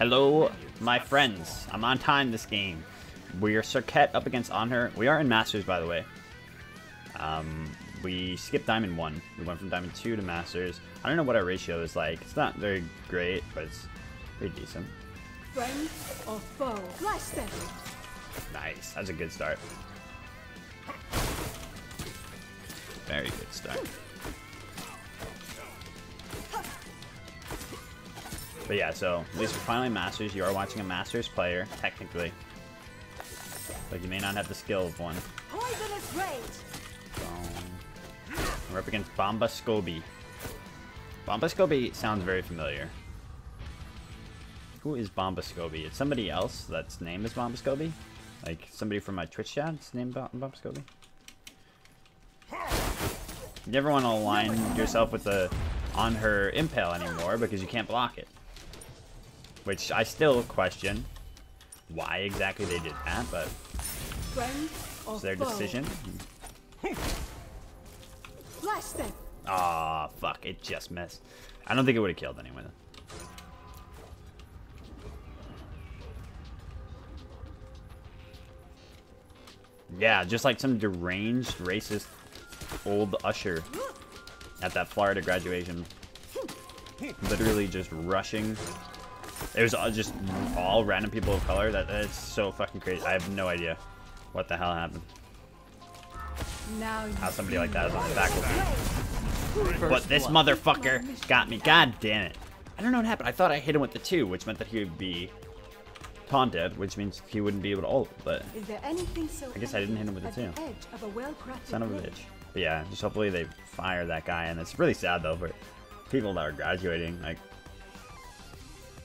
Hello, my friends. I'm on time this game. We are Serqet up against Anhur. We are in Masters, by the way. We skipped Diamond 1. We went from Diamond 2 to Masters. I don't know what our ratio is like. It's not very great, but it's pretty decent. Friend or foe? Flash them. Nice. That's a good start. Very good start. But yeah, so at least we're finally Masters. You are watching a Masters player, technically. But you may not have the skill of one. Poisonous rage. We're up against Bomba Scoby. Bomba Scoby sounds very familiar. Who is Bomba Scoby? It's somebody else that's name is Bomba Scoby? Like somebody from my Twitch chat is named Bomba Scoby? You never want to align yourself with the Anhur Impale anymore because you can't block it. Which I still question why exactly they did that, but it's their decision. Flash them. Aw, fuck, it just missed. I don't think it would have killed anyway. Yeah, just like some deranged, racist old usher at that Florida graduation. Literally just rushing. It was just all random people of color. That's so fucking crazy. I have no idea what the hell happened. Now How somebody like that is on the faculty. But this motherfucker got me. God damn it. I don't know what happened. I thought I hit him with the 2, which meant that he would be taunted, which means he wouldn't be able to ult, but is there anything so I guess I didn't hit him with the 2. Son of a bitch. But yeah, just hopefully they fire that guy, and it's really sad though for people that are graduating, like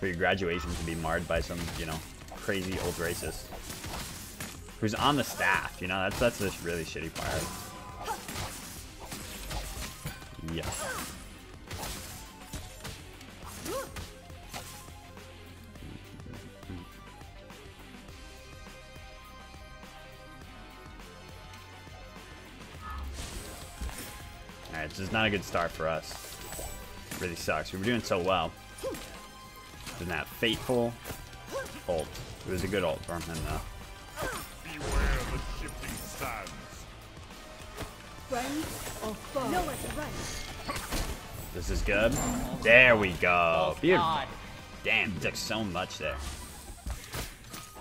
for your graduation to be marred by some, you know, crazy old racist who's on the staff, you know, that's the really shitty part. Yeah. Alright, this is not a good start for us. It really sucks. We were doing so well. Isn't that fateful ult? It was a good ult from him though. Beware the shifting sands. Friend or foe? Nowhere to run. This is good. There we go. Oh, Beautiful. God. Damn, he took so much there.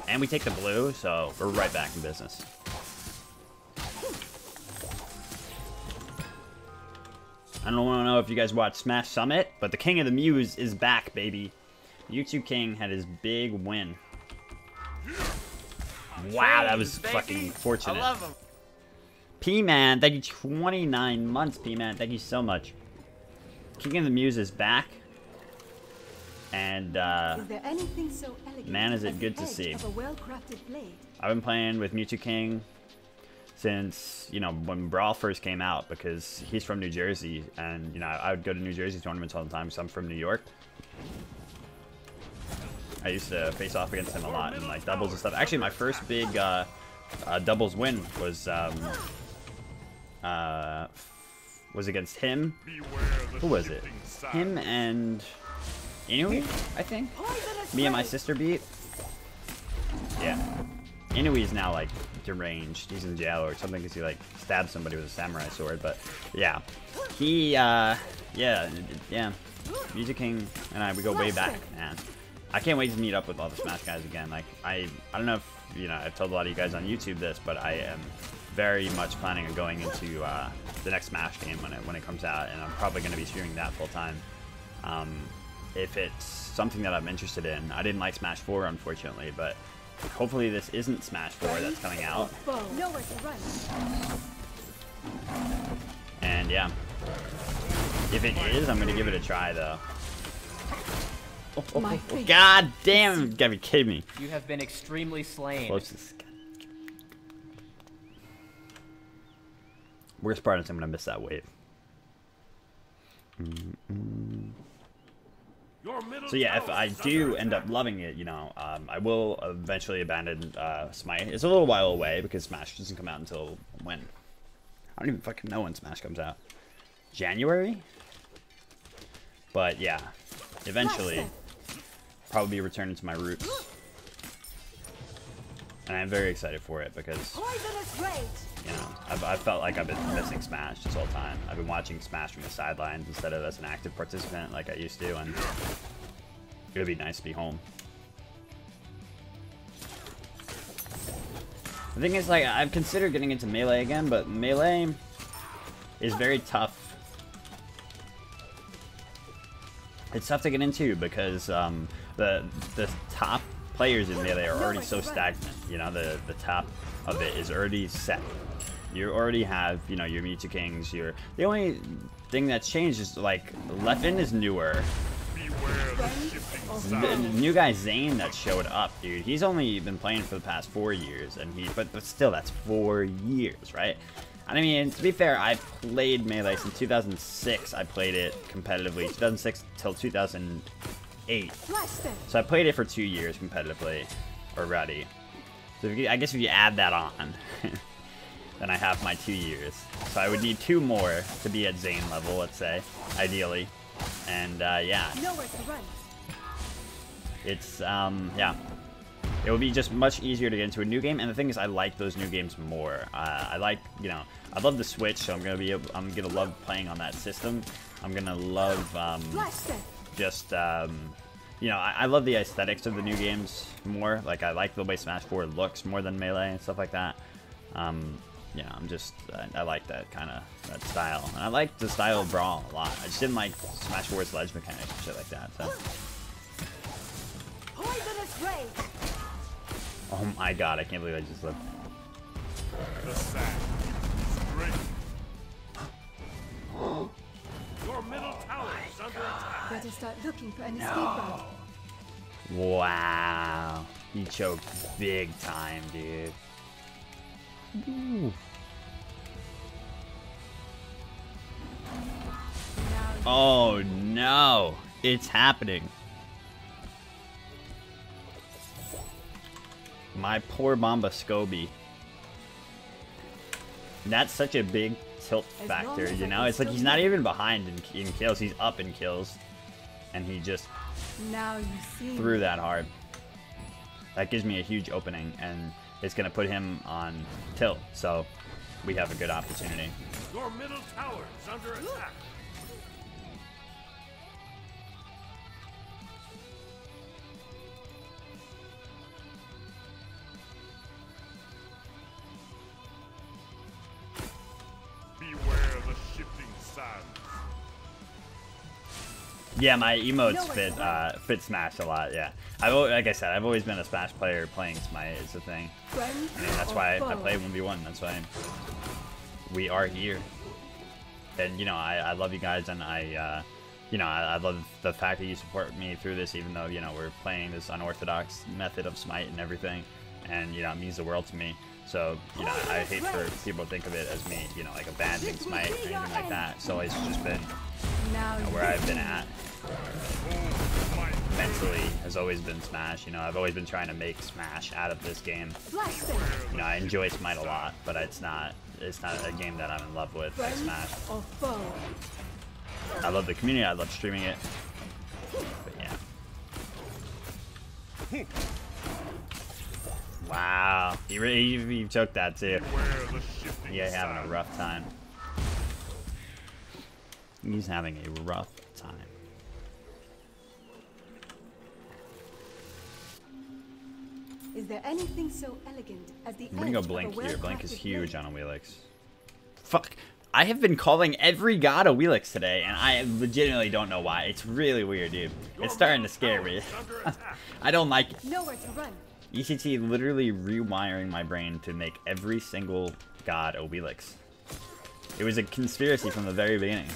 And we take the blue, so we're right back in business. I don't know if you guys watched Smash Summit, but the King of the Muse is back, baby. YouTube King had his big win. Wow, that was fucking fortunate. I love him. P-Man, thank you 29 months, P-Man. Thank you so much. King of the Muse is back. And, Is there anything so elegant man, is it as good the to edge see. of a well-crafted blade? I've been playing with Mewtwo King since, you know, when Brawl first came out, because he's from New Jersey, and, you know, I would go to New Jersey tournaments all the time because I'm from New York. I used to face off against him a lot in, like, doubles and stuff. Actually, my first big doubles win was against him. Who was it? Him and Inui, I think? Me and my sister beat. Yeah. Inui's now, like, deranged. He's in jail or something because he, like, stabbed somebody with a samurai sword. But, yeah. He, yeah. Mewtwo King and I, we go way back, man. I can't wait to meet up with all the Smash guys again. Like, I don't know if, you know, I've told a lot of you guys on YouTube this, but I am very much planning on going into the next Smash game when it comes out, and I'm probably going to be streaming that full time. If it's something that I'm interested in. I didn't like Smash 4, unfortunately, but hopefully this isn't Smash 4 that's coming out. Nowhere to run. And yeah, if it is, I'm gonna give it a try though. Oh, God damn! You gotta be kidding me. You have been extremely slain. Closest. Worst part is I'm gonna miss that wave. So yeah, if I do end up loving it, you know, I will eventually abandon Smite. It's a little while away because Smash doesn't come out until when? I don't even fucking know when Smash comes out. January? But yeah, eventually probably returning to my roots. And I'm very excited for it because, Poisonous rage. you know, I've felt like I've been missing Smash this whole time. I've been watching Smash from the sidelines instead of as an active participant like I used to, and it would be nice to be home. The thing is, like, I've considered getting into Melee again, but Melee is very tough. It's tough to get into because the top players in Melee are already so stagnant. You know, the top of it is already set. You already have, you know, your Mewtwo Kings. The only thing that's changed is, like, Leffen is newer. The new guy Zane that showed up, dude, he's only been playing for the past 4 years, and but still, that's 4 years, right? And I mean, to be fair, I played Melee since 2006. I played it competitively, 2006 till 2008. So I played it for 2 years competitively already. So I guess if you add that on, then I have my 2 years. So I would need 2 more to be at Zane level, let's say, ideally. And yeah. Nowhere to run. It's yeah, it will be just much easier to get into a new game, and the thing is, I like those new games more. I like, you know, I love the Switch, so I'm gonna love playing on that system. I'm gonna love just you know, I love the aesthetics of the new games more. Like, I like the way Smash 4 looks more than Melee and stuff like that. You know, I like that kind of that style, and I like the style of Brawl a lot. I just didn't like Smash 4's ledge mechanics and shit like that. So. Poisonous rage. Oh my god, I can't believe I just lived. The sack is great. Your middle tower is under attack. Better start looking for an escape route. Wow, he choked big time, dude. Ooh. Oh no, it's happening. My poor Mamba Scobie. That's such a big tilt factor, you know? It's like he's not even behind in kills, he's up in kills. And he just threw that hard. That gives me a huge opening, and it's going to put him on tilt, so we have a good opportunity. Your middle tower is under attack. Beware the shifting sands. Yeah, my emotes fit Smash a lot. Yeah, like I said, I've always been a Smash player. Playing Smite is the thing. I mean, that's why I play 1v1. That's why we are here. And you know, I love you guys, and you know, I love the fact that you support me through this, even though, you know, we're playing this unorthodox method of Smite and everything, and you know, it means the world to me. So, you know, I hate for people to think of it as me, you know, like abandoning Smite or anything like that. It's always just been, you know, where I've been at. Mentally has always been Smash. You know, I've always been trying to make Smash out of this game. You know, I enjoy Smite a lot, but it's not a game that I'm in love with, like Smash. I love the community, I love streaming it, but yeah. Wow, he took that too. Yeah, having a rough time. He's having a rough time. Is there anything so elegant as the I'm gonna go edge of a Blink here. Blink is well-crafted huge blade? on a Wheelix. Fuck. I have been calling every god a Wheelix today, and I legitimately don't know why. It's really weird, dude. It's starting to scare me. I don't like it. Nowhere to run. ECT literally rewiring my brain to make every single god a Wheelix. It was a conspiracy from the very beginning.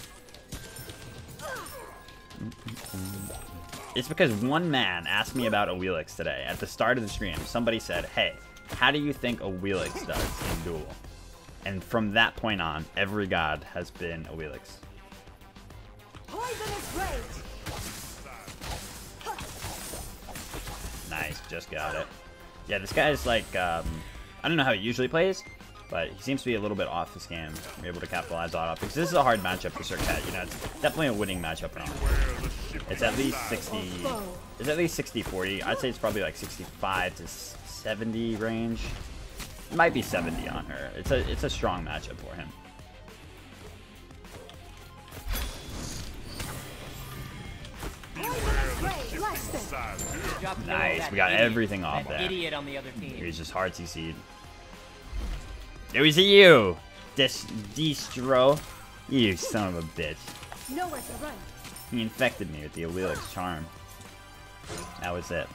It's because one man asked me about a Wheelix today. At the start of the stream, somebody said, hey, how do you think a Wheelix does in Duel? And from that point on, every god has been a Wheelix. Poisonous rage. Nice, just got it. Yeah, this guy's like, I don't know how he usually plays, but he seems to be a little bit off this game. We're able to capitalize on it because this is a hard matchup for Serqet. You know, it's definitely a winning matchup for him. It's at least 60. It's at least 60-40. I'd say it's probably like 65 to 70 range. It might be 70 on her. It's a strong matchup for him. Nice, we got everything off there. Idiot on the other team. He's just hard CC'd. It was you, Distro. You son of a bitch. Nowhere to run. He infected me with the Allelix charm. That was it.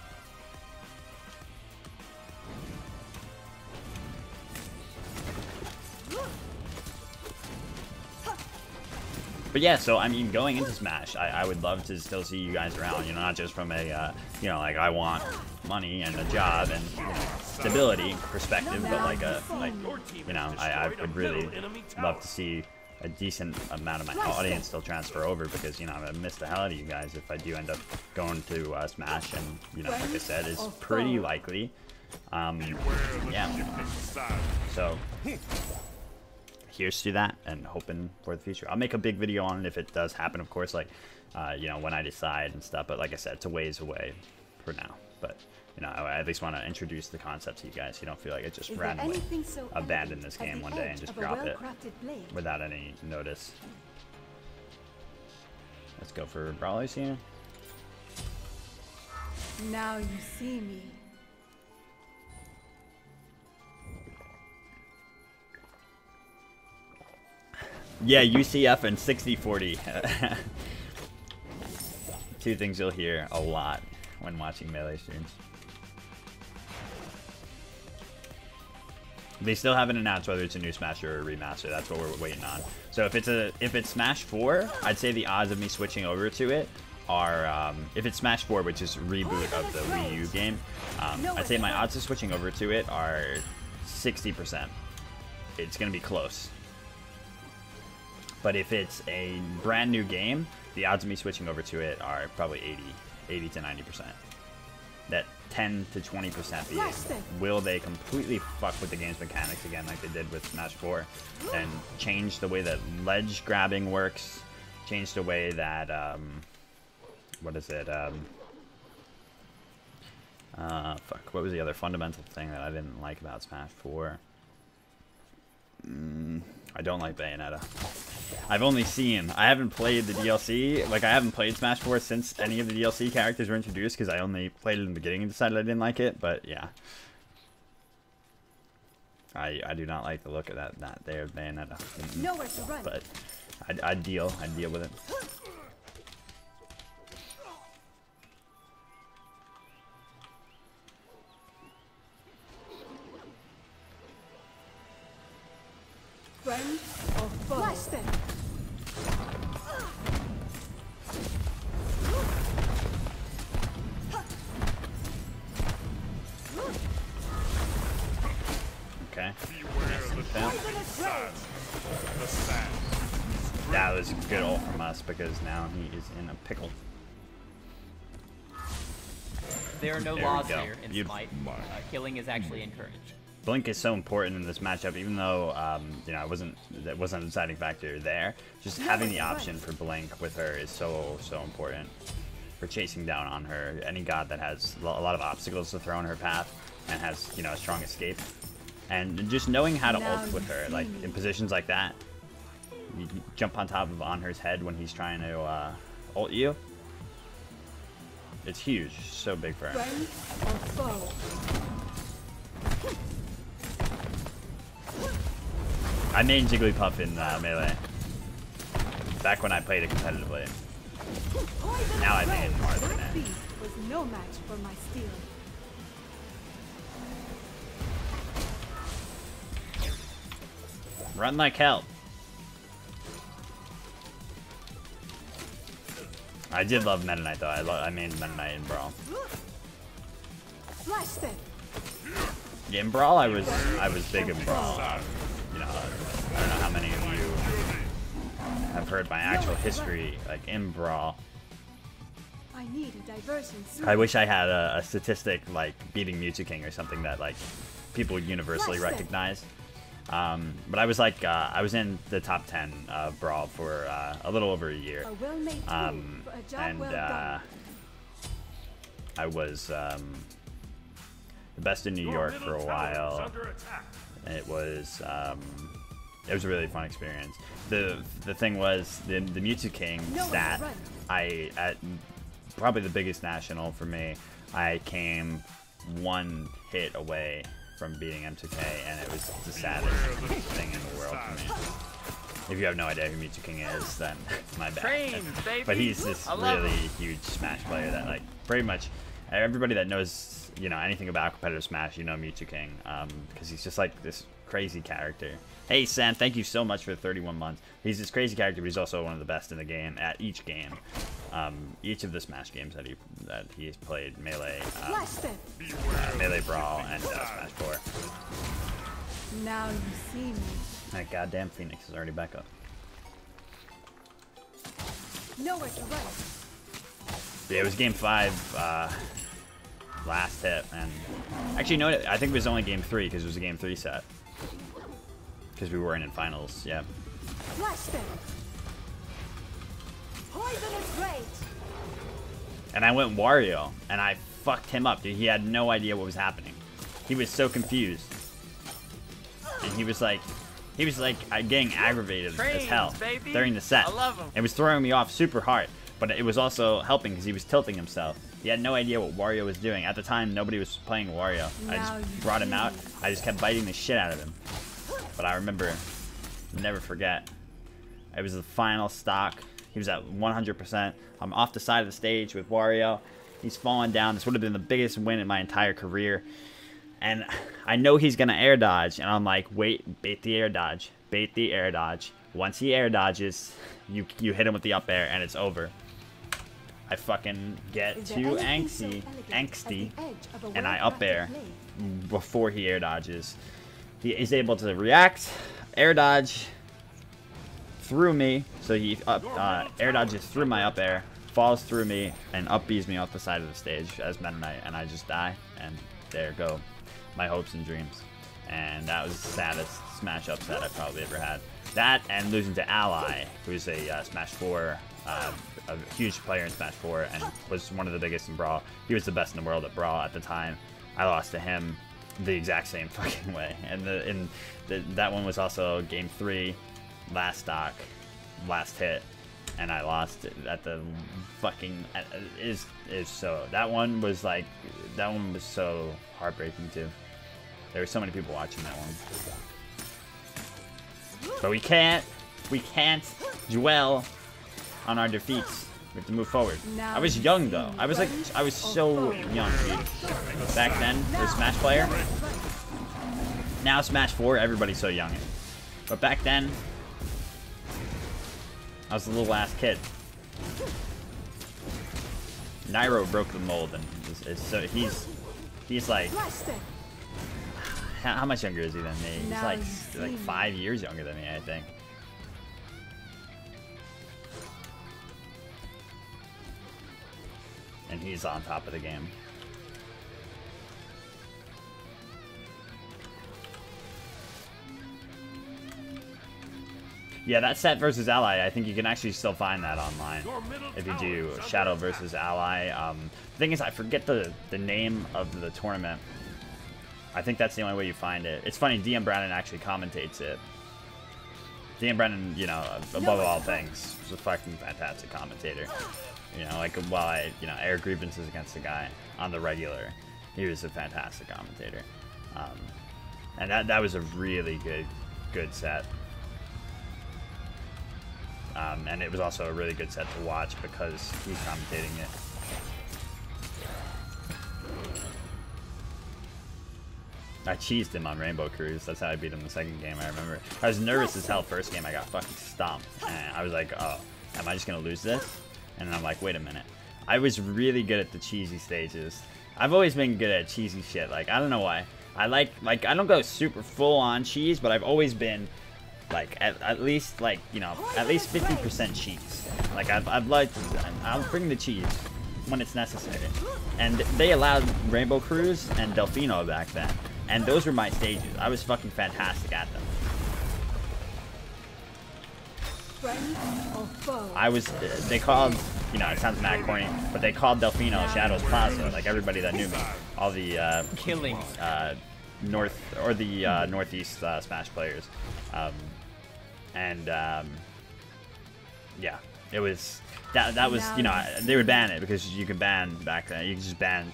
But yeah, so I mean, going into Smash, I would love to still see you guys around. You know, not just from a you know, like I want money and a job and you know, stability perspective, but like you know, I would really love to see a decent amount of my audience still transfer over, because you know I miss the hell out of you guys if I do end up going to Smash, and you know, like I said, is pretty likely. Yeah. So here's to that, and hoping for the future. I'll make a big video on it if it does happen, of course, like you know, when I decide and stuff. But like I said, it's a ways away for now. But you know, I at least want to introduce the concept to you guys, so you don't feel like I just randomly abandon this game one day and just drop it without any notice. Let's go for brawlers here. Now you see me. Yeah, UCF and 60-40. Two things you'll hear a lot when watching Melee streams. They still haven't announced whether it's a new Smash or a remaster. That's what we're waiting on. So if it's Smash 4, I'd say the odds of me switching over to it are, if it's Smash 4, which is reboot of the Wii U game, I'd say my odds of switching over to it are 60%. It's gonna be close. But if it's a brand new game, the odds of me switching over to it are probably 80 to 90%. That 10 to 20% being, will they completely fuck with the game's mechanics again like they did with Smash 4 and change the way that ledge grabbing works, change the way that, what is it, fuck, what was the other fundamental thing that I didn't like about Smash 4? I don't like Bayonetta. I've only seen, I haven't played the DLC, like I haven't played Smash 4 since any of the DLC characters were introduced, because I only played it in the beginning and decided I didn't like it, but yeah. I do not like the look of that there, Bayonetta. Nowhere to run. But I'd deal with it. Friend or foe? Flash them. Okay. That was a good ult from us, because now he is in a pickle. There are no laws here in Smite. Killing is actually encouraged. Blink is so important in this matchup, even though you know, that wasn't a deciding factor there. Just having the option for Blink with her is so important for chasing down on her. Any god that has a lot of obstacles to throw in her path and has, you know, a strong escape, and just knowing how to ult with her, like in positions like that, you jump on top of Anhur's head when he's trying to ult you. It's huge, so big for him. Friend or foe? I made Jigglypuff in Melee back when I played it competitively. Now I made Martha in it. Was no match for my steel. Run like hell. I did love Meta Knight though. I made Meta Knight in Brawl. Flash them. Yeah, in Brawl I was big in Brawl. You know, I don't know how many of you have heard my actual history, like in Brawl. I need a diversion. I wish I had a statistic like beating Mewtwo King or something that like people would universally recognize. But I was like, I was in the top 10 Brawl for a little over a year. And I was the best in New York for a while. It was a really fun experience. The thing was the Mewtwo King stat. At probably the biggest national for me, I came 1 hit away from beating M2K, and it was the saddest thing in the world for me. If you have no idea who Mewtwo King is, then my bad. But he's this really huge Smash player that, like, pretty much everybody that knows, you know, anything about competitive Smash, you know Mewtwo King, because he's just like this crazy character. Hey Sam, thank you so much for 31 months. He's this crazy character, but he's also one of the best in the game at each game. Each of the Smash games that he's played, Melee, Melee Brawl, and Smash 4. Now you see me. That goddamn Phoenix is already back up. Nowhere to run. Yeah, it was game 5, last hit, and actually, no, I think it was only game 3 because it was a game 3 set. Because we weren't in finals, yeah. And I went Wario, and I fucked him up, dude. He had no idea what was happening. He was so confused. And he was like getting aggravated as hell during the set. It was throwing me off super hard, but it was also helping because he was tilting himself. He had no idea what Wario was doing. At the time, nobody was playing Wario. I just brought him out. I just kept biting the shit out of him. But I remember, never forget, it was the final stock. He was at 100%. I'm off the side of the stage with Wario. He's falling down. This would have been the biggest win in my entire career. And I know he's going to air dodge. And I'm like, wait, bait the air dodge. Bait the air dodge. Once he air dodges, you hit him with the up air and it's over. I fucking get too angsty, and I up air before he air dodges. He is able to react, air dodge through me, so he air dodges through my up air, falls through me, and up Bs me off the side of the stage as Meta Knight, and I just die, and there go my hopes and dreams. And that was the saddest Smash upset I've probably ever had. That and losing to Ally, who's a Smash 4, a huge player in Smash 4, and was one of the biggest in Brawl. He was the best in the world at Brawl at the time. I lost to him the exact same fucking way, and that one was also game 3, last stock, last hit, and I lost it at the fucking is so that one was so heartbreaking too. There were so many people watching that one, but we can't dwell on our defeats. We have to move forward. I was young though. I was so young, dude. Back then, for a Smash player. Now Smash 4, everybody's so young. But back then, I was a little ass kid. Nairo broke the mold, and so he's like, how much younger is he than me? He's like 5 years younger than me, I think. And he's on top of the game. Yeah, that set versus Ally, I think you can actually still find that online if you do Shadow versus Ally. The thing is, I forget the name of the tournament. I think that's the only way you find it. It's funny, DM Brandon actually commentates it. DM Brandon, you know, above all things, is a fucking fantastic commentator. You know, like, while I, you know, air grievances against the guy on the regular, he was a fantastic commentator. And that was a really good set. And it was also a really good set to watch because he's commentating it. I cheesed him on Rainbow Cruise. That's how I beat him the second game, I remember. I was nervous as hell first game. I got fucking stomped. And I was like, oh, am I just going to lose this? And then I'm like, wait a minute. I was really good at the cheesy stages. I've always been good at cheesy shit. Like, I don't know why. I like I don't go super full on cheese, but I've always been like at least, like, you know, at least 50% cheese. Like, I'll bring the cheese when it's necessary. And they allowed Rainbow Cruise and Delfino back then. And those were my stages. I was fucking fantastic at them. Friend or foe? They called, you know, it sounds mad corny, but they called Delfino Shadow's Plaza, like everybody that knew me. All the, Killings. Northeast Smash players. Yeah, it was, that was, you know, they would ban it because you could ban back then, you could just ban,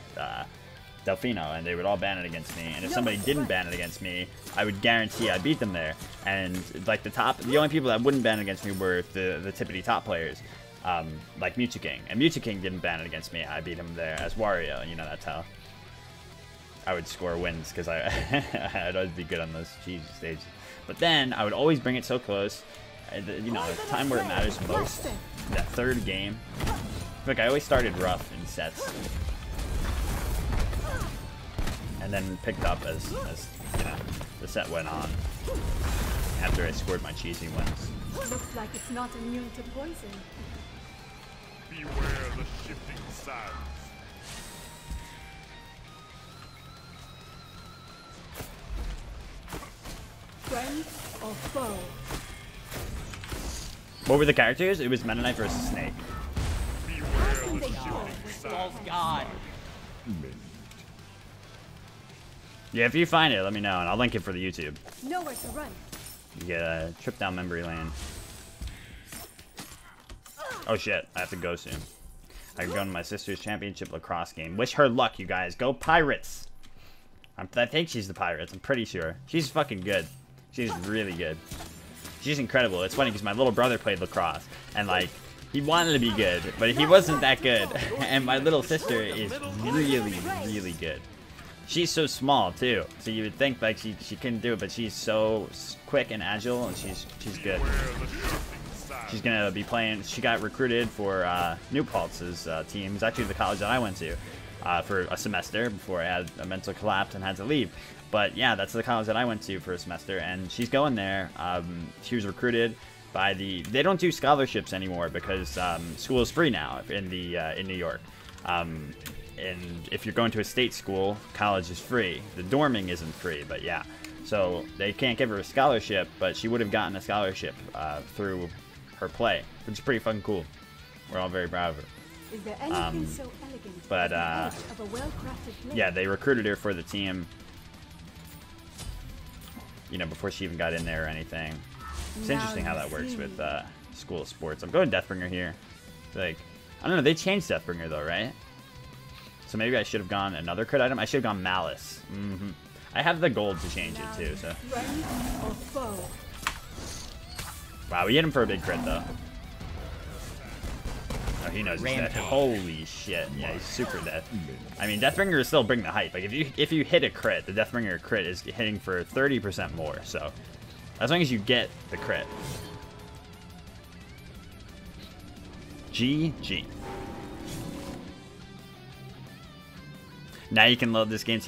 Delfino, and they would all ban it against me. And if somebody didn't ban it against me, I would guarantee I beat them there. And like the only people that wouldn't ban it against me were the tippity top players, like Mewtwo King. And Mewtwo King didn't ban it against me. I beat him there as Wario, and you know that's how I would score wins, because I'd always be good on those cheesy stages. But then I would always bring it so close, you know, the time where it matters most, that third game. Like I always started rough in sets. And then picked up as you know, the set went on. After I scored my cheesy wins. Looks like it's not immune to poison. Beware the shifting sands. Friend or foe? What were the characters? It was Meta Knight versus Snake. Beware the shifting Oh sands. God. Yeah, if you find it, let me know, and I'll link it for the YouTube. Nowhere to run. You get a trip down memory lane. Oh shit, I have to go soon. I can go to my sister's championship lacrosse game. Wish her luck, you guys. Go Pirates! I think she's the Pirates. I'm pretty sure. She's fucking good. She's really good. She's incredible. It's funny because my little brother played lacrosse, and like, he wanted to be good, but he wasn't that good. And my little sister is really, really good. She's so small too, so you would think like she couldn't do it, but she's so quick and agile, and she's good. She's gonna be playing. She got recruited for New Pulse's team. It's actually the college that I went to for a semester before I had a mental collapse and had to leave. But yeah, that's the college that I went to for a semester, and she's going there. She was recruited by the. They don't do scholarships anymore because school is free now in New York. And if you're going to a state school, college is free. The dorming isn't free, but yeah. So they can't give her a scholarship, but she would have gotten a scholarship through her play, which is pretty fucking cool. We're all very proud of her. Is there anything so elegant but, as the edge of a well-crafted blade? Yeah, they recruited her for the team, you know, before she even got in there or anything. It's interesting how that works with school sports. I'm going Deathbringer here. Like, I don't know, they changed Deathbringer though, right? So maybe I should have gone another crit item. I should have gone Malice. I have the gold to change it too, so. Friend or foe? Wow, we hit him for a big crit though. Oh, he knows he's dead. Rampage. Holy shit. Yeah, he's super dead. I mean, Deathbringer is still bring the hype. Like, if you hit a crit, the Deathbringer crit is hitting for 30% more, so. As long as you get the crit. GG. Now you can load this game to